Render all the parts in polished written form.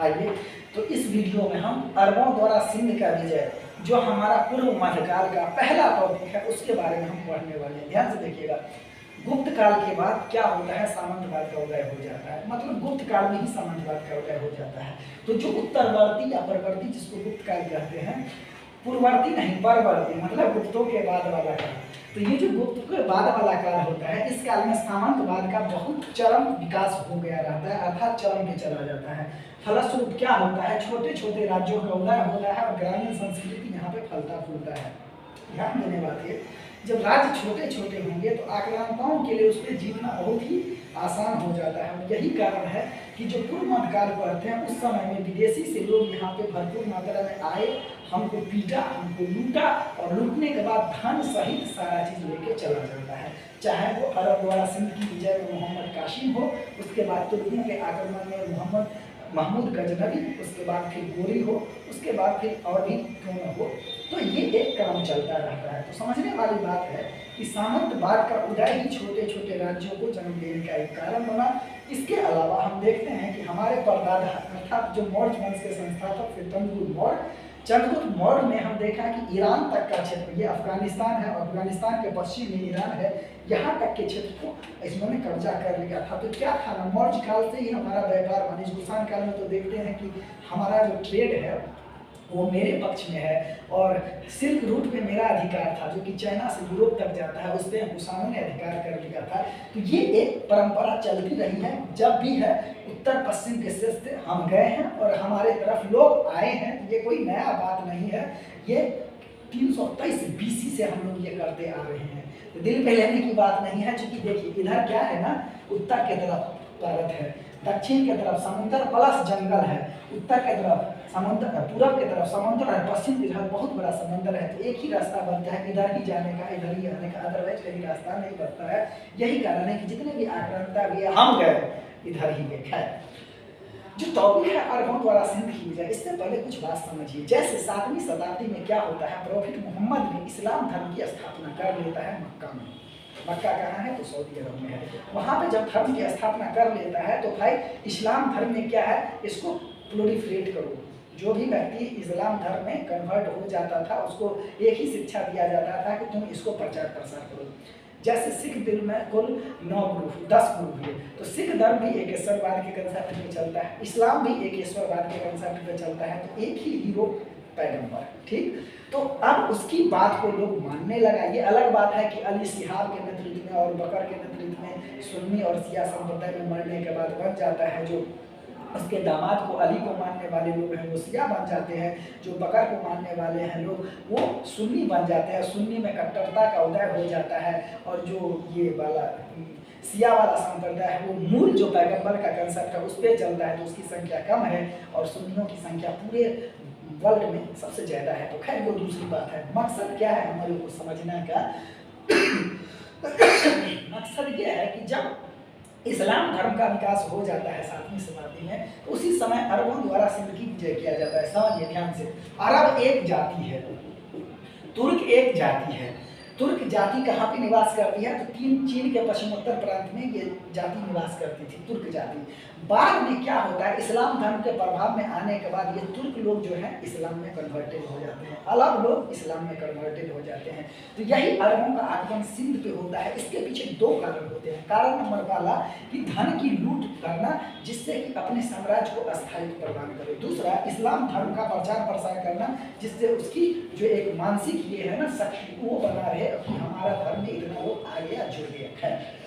आइए तो इस वीडियो में हम अरबों द्वारा सिंध का विजय, जो हमारा पूर्व मध्यकाल का पहला टॉपिक है, उसके बारे में हम पढ़ने वाले हैं। ध्यान से देखिएगा। गुप्त काल के बाद क्या होता है, सामंतवाद का उदय हो जाता है। मतलब गुप्त काल में ही सामंतवाद का उदय हो जाता है। तो जो उत्तरवर्ती या परवर्ती, जिसको गुप्त काल कहते हैं, पूर्ववर्ती नहीं परवर्ती, मतलब गुप्तों के बाद वाला काल। तो ये जो गुप्त के बाद वाला काल होता है, इस काल में सामंतवाद का बहुत चरम विकास हो गया रहता है, अर्थात चरम पे चला जाता है। फलस्वरूप क्या होता है, छोटे छोटे राज्यों का उदय होता है और ग्रामीण संस्कृति यहाँ पे फलता फूलता है। ध्यान देने बात है, जब राज्य छोटे छोटे होंगे तो आक्रांताओं के लिए उस पर जीतना बहुत ही आसान हो जाता है। यही कारण है कि जो पूर्व मध्यकाल पढ़ते हैं, उस समय में विदेशी से लोग यहाँ पे भरपूर मात्रा में आए, हमको पीटा, हमको लूटा, और लूटने के बाद धन सहित सारा चीज लेके चला जाता है। चाहे वो अरब द्वारा सिंध की विजय में मोहम्मद कासिम हो, उसके बाद तुर्कों के आक्रमण में महमूद गजनवी, उसके बाद फिर गोरी हो, उसके बाद फिर और भी क्यों न हो। तो ये एक क्रम चलता रहता है। तो समझने वाली बात है कि सामंतवाद का उदय ही छोटे छोटे राज्यों को जन्म देने का एक कारण बना। इसके अलावा हम देखते हैं कि हमारे परदादा अर्थात जो मौर्य वंश के संस्थापक फिर चंद्रगुप्त मौर्य में हम देखा कि ईरान तक का क्षेत्र, ये अफगानिस्तान है, अफगानिस्तान के पश्चिम में ईरान है, यहाँ तक के क्षेत्र को इन्होंने कब्जा कर लिया था। तो क्या था ना, मौर्य काल से ही हमारा व्यापार वाणिज्य, कुषाण काल में तो देखते हैं कि हमारा जो ट्रेड है वो मेरे पक्ष में है, और सिल्क रूट पे मेरा अधिकार था, जो कि चाइना से यूरोप तक जाता है, उस पर कुषाणों ने अधिकार कर लिया था। तो ये एक परंपरा चलती रही है। जब भी है उत्तर पश्चिम के से हम गए हैं और हमारे तरफ लोग आए हैं, ये कोई नया बात नहीं है। ये 323 BC से हम लोग ये करते आ रहे हैं। तो दिल पे लेने की बात नहीं है, क्योंकि देखिए इधर क्या है ना, उत्तर के तरफ पर्वत है, दक्षिण के तरफ समुद्र प्लस जंगल है, उत्तर के तरफ समुद्र, पूरब के तरफ समुद्र है, पश्चिम की तरफ बहुत बड़ा समुद्र है। तो एक ही रास्ता बनता है इधर ही जाने का, इधर ही आने का, अदरवाइज कहीं रास्ता नहीं बनता है। यही कारण है कि जितने भी आक्रांता भी हम गए इधर ही गए। है जो टॉपिक है अरबों द्वारा सिंध की विजय, इससे पहले कुछ बात समझिए। जैसे 7वीं शताब्दी में क्या होता है, प्रॉफिट मोहम्मद ने इस्लाम धर्म की स्थापना कर लेता है मक्का में। मक्का कहाँ है, तो सऊदी अरब में है। वहाँ पे जब धर्म की स्थापना कर लेता है, तो भाई इस्लाम धर्म में क्या है, इसको प्रोलिफरेट करो। जो भी व्यक्ति इस्लाम धर्म में कन्वर्ट हो जाता था, उसको एक ही शिक्षा दिया जाता था कि तुम इसको प्रचार प्रसार करो। जैसे सिख धर्म में कुल 9 गुरु 10 गुरु हुए, तो सिख धर्म भी एक ईश्वरवाद के कंसेप्ट में चलता है, इस्लाम भी एक ईश्वरवाद के कंसेप्ट में चलता है। तो एक ही हीरो पैगंबर, ठीक। तो अब उसकी बात को लोग मानने लगा। ये अलग बात है कि अली सिहाब के नेतृत्व में और बकर के नेतृत्व में सुन्नी और शिया संप्रदाय में मरने के बाद बन जाता है, जो उसके दामाद को अली को मानने वाले लोग हैं वो शिया बन जाते हैं, जो बकर को मानने वाले हैं लोग वो सुन्नी बन जाते हैं। सुन्नी में कट्टरता का उदय हो जाता है, और जो ये वाला शिया वाला संप्रदाय है वो मूल जो पैगंबर का कंसेप्ट है उस पर चलता है, तो उसकी संख्या कम है, और सुन्नियों की संख्या पूरे वर्ल्ड में सबसे ज़्यादा है। तो खैर वो दूसरी बात है। मकसद क्या है हमारे को समझने का मकसद ये है कि जब इस्लाम धर्म का विकास हो जाता है 7वीं शताब्दी में, तो उसी समय अरबों द्वारा सिंध की विजय किया जाता है। समझिए ध्यान से, अरब एक जाति है, तुर्क एक जाति है। तुर्क जाति कहाँ पे निवास करती है, तो चीन के पश्चिमोत्तर प्रांत में ये जाति निवास करती थी, तुर्क जाति। बाद में क्या होता है, इस्लाम धर्म के प्रभाव में आने के बाद ये तुर्क लोग जो हैं इस्लाम में कन्वर्टेड हो जाते हैं, अरब लोग इस्लाम में कन्वर्टेड हो जाते हैं। तो यही अरबों का आगमन सिंध पे होता है। इसके पीछे 2 कारण होते हैं। कारण नंबर वाला कि धन की लूट करना, जिससे कि अपने साम्राज्य को अस्थायित्व प्रदान करे। दूसरा, इस्लाम धर्म का प्रचार प्रसार करना, जिससे उसकी जो एक मानसिक ये है ना शक्ति, वो बना रहे कि हमारा धर्म में इतना लोग आगे जुड़ गया है।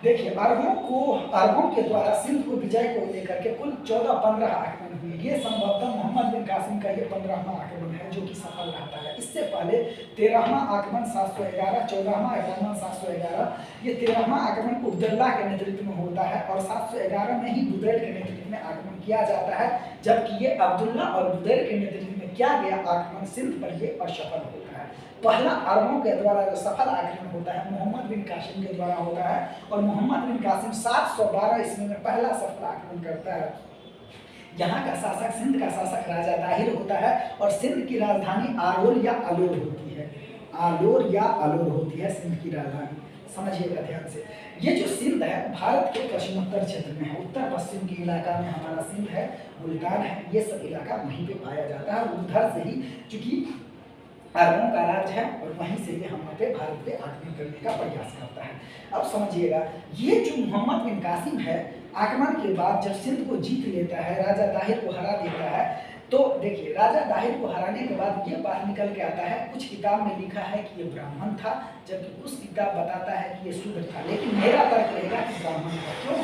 देखिए अरबों के द्वारा सिंध को विजय को लेकर के कुल 14-15 आक्रमण हुए। ये संभवतः मोहम्मद बिन कासिम का ये 15वां आक्रमण है, जो कि सफल रहता है। इससे पहले 13वां आक्रमण 711, 14वां आक्रमण 711। ये 13वां आक्रमण उब्दुल्ला के नेतृत्व में होता है, और 711 में ही बुदैल के नेतृत्व में आक्रमण किया जाता है। जबकि ये अब्दुल्ला और बुदैल के नेतृत्व में किया गया आक्रमण सिंध पर ये असफल होता है। पहला अरबों के द्वारा जो सफल आक्रमण होता है मोहम्मद बिन कासिम के द्वारा होता है, और मोहम्मद बिन कासिम 712 ईस्वी में पहला सफल आक्रमण करता है। यहाँ का शासक सिंध का शासक राजा दाहिर होता है, और सिंध की राजधानी आलोर या अलोर होती है। आलोर या अलोर होती है सिंध की राजधानी, समझिएगा ध्यान से। ये जो सिंध है भारत के पश्चिमोत्तर क्षेत्र में है, उत्तर पश्चिम के इलाका में हमारा सिंध है, मुल्तान है, ये सब इलाका वहीं पे पाया जाता है। उधर से ही चूंकि अरबों का राज्य है और वहीं से ये हम पे भारत पे आक्रमण करने का प्रयास करता है। अब समझिएगा, ये जो मोहम्मद बिन कासिम है, आक्रमण के बाद जब सिंध को जीत लेता है, राजा दाहिर को हरा देता है, तो देखिए राजा दाहिर को हराने के बाद ये बात निकल के आता है, कुछ किताब में लिखा है कि ये ब्राह्मण था, जबकि कुछ किताब बताता है कि ये शूद्र था, लेकिन मेरा तर्क रहेगा कि ब्राह्मण था। क्यों?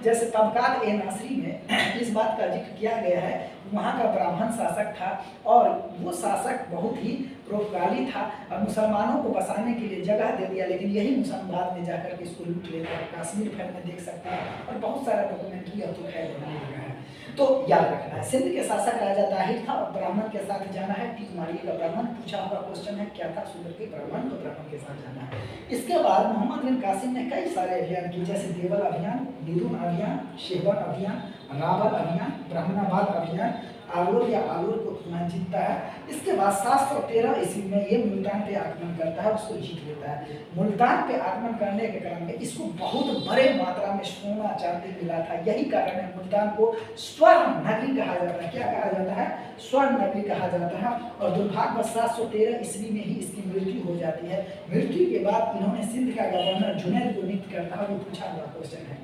जैसे तबकात ए नासरी में इस बात का जिक्र किया गया है, वहाँ का ब्राह्मण शासक था और वो शासक बहुत ही परोपकारी था और मुसलमानों को बसाने के लिए जगह दे दिया, लेकिन यही मुसलमान बाद में जाकर के इसको लूट लेते हैं। कश्मीर फिल्म में देख सकते हैं और बहुत सारा डॉक्यूमेंट्री अब तो खैर बनने लगा है। तो याद रखना है, सिंध के शासक राजा ताहिर था और ब्राह्मण के साथ जाना है। टिक मारिएगा, ब्राह्मण पूछा हुआ क्वेश्चन है, क्या था शूद्र के ब्राह्मण, तो ब्राह्मण के साथ जाना है। इसके बाद मोहम्मद बिन कासिम ने कई सारे अभियान किए, जैसे देवल अभियान, निरुन अभियान, शेहवन अभियान, रावल अभियान, ब्राह्मणाबाद अभियान, आलोर या आलोर को जीतता है। इसके बाद 713 ईस्वी में ये मुल्तान पे आक्रमण करता है, उसको जीत लेता है। मुल्तान पे आक्रमण करने के क्रम में इसको बहुत बड़े मात्रा में सोना चांदी मिला था, यही कारण है मुल्तान को स्वर्ण नगरी कहा जाता है। क्या कहा जाता है? स्वर्ण नगरी कहा जाता है। और दुर्भाग्यवश 713 ईस्वी में ही इसकी मृत्यु हो जाती है। मृत्यु के बाद इन्होंने सिंध का गवर्नर जुनैद को नियुक्त करता है। वो पूछा हुआ क्वेश्चन है,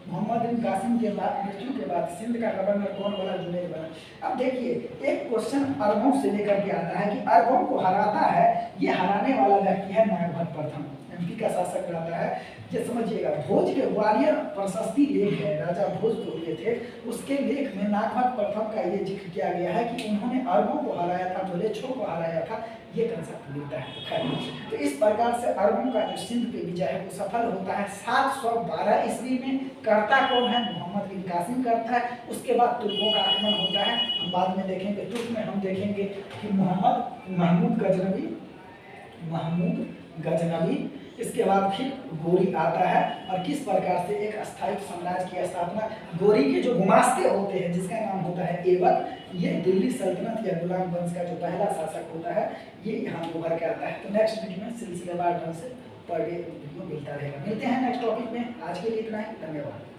मोहम्मद बिन कासिम के बाद मृत्यु के बाद सिंध का गवर्नर कौन बना? जुनैद बना। अब देखिए, एक क्वेश्चन अरबों से लेकर के आता है कि अरबों को हराता है, ये हराने वाला व्यक्ति है नागभट्ट प्रथम, एमपी का शासक रहता है। ये समझिएगा, भोज के ग्वालियर प्रशस्ति लेख है, राजा भोज जो हुए थे उसके लेख में नागभट्ट प्रथम का ये जिक्र किया गया है कि उन्होंने अरबों को हराया था, म्लेच्छों को हराया था, ये कंसेप्ट मिलता है। तो इस प्रकार से अरबों का जो सिंध पे विजय है वो सफल होता है 712 ईस्वी में। करता कौन है? मोहम्मद बिन कासिम करता है। उसके बाद तुर्कों का आक्रमण होता है, हम बाद में देखेंगे। तुर्क में हम देखेंगे कि महमूद गजनवी, इसके बाद फिर गोरी आता है और किस प्रकार से एक स्थायी साम्राज्य की स्थापना। गोरी के जो गुमास्ते होते हैं जिसका नाम होता है ऐबक, ये दिल्ली सल्तनत या गुलाम वंश का जो पहला शासक होता है, ये यहाँ उभर के आता है। तो नेक्स्ट वीडियो में सिलसिलेवार ढंग से पर डे वीडियो मिलता रहेगा। मिलते हैं नेक्स्ट टॉपिक में। आज के लिए इतना ही, धन्यवाद।